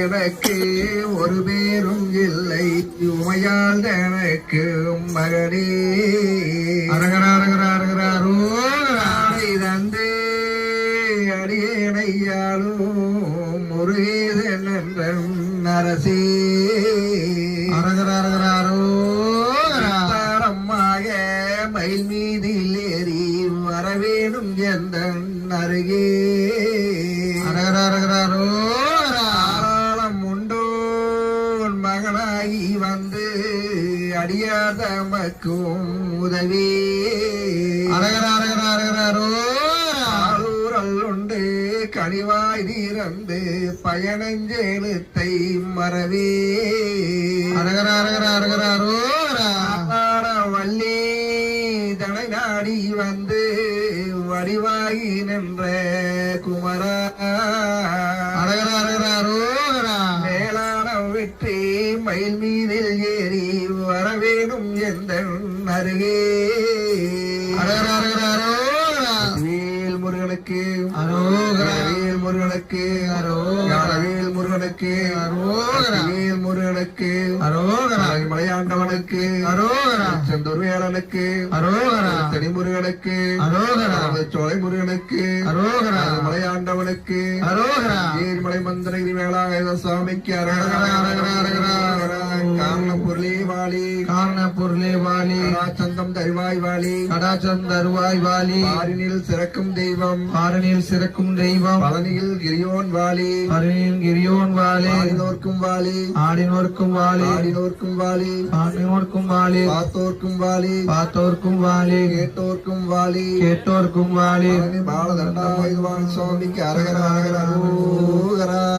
எனக்கு ஒரு பேரும் இல்லை உமையால் எனக்கு மகனே தந்து அடியனையாலும் முருகேசன் என்ற அரசே அரகரமாக மயில் மீதில் ஏறி வரவேணும் எந்த அருகே ஆழம் உண்டோ மகனாகி வந்து அடியார் தமக்கும் உதவி ஆளூரல் உண்டு கனிவாய் தீரந்து பயணஞ்செழுத்தை மறவே வள்ளி தனை நாடி வந்து வடிவாகி நின்ற குமரா மேலான வெற்றி மயில் மீதில் ஏறி வரவேணும் எந்த அருகே வேல் முருகனுக்கு வேல் முருகனுக்கு வேல் முருகனுக்கு வேல் முருகனுக்கு மலையாண்டவனுக்கு செந்தூர் வேலனுக்கு தனி முருகனுக்கு சோலை முருகனுக்கு மலையாண்டவனுக்கு ஏரிமலை மந்திரகிரி வேளாயுத சுவாமிக்கு காரணப்பொருளே வாலி கடாச்சந்தம் தருவாய் வாலி ஆரினில் சிறக்கும் தெய்வம் பழனியில் கிரியோன் வாலி ஆடினோர்க்கும் வாலி பார்த்தோர்க்கும் வாலி கேட்டோர்க்கும் வாலி பாலதண்டாயுதவான் சுவாமிக்கு அரகர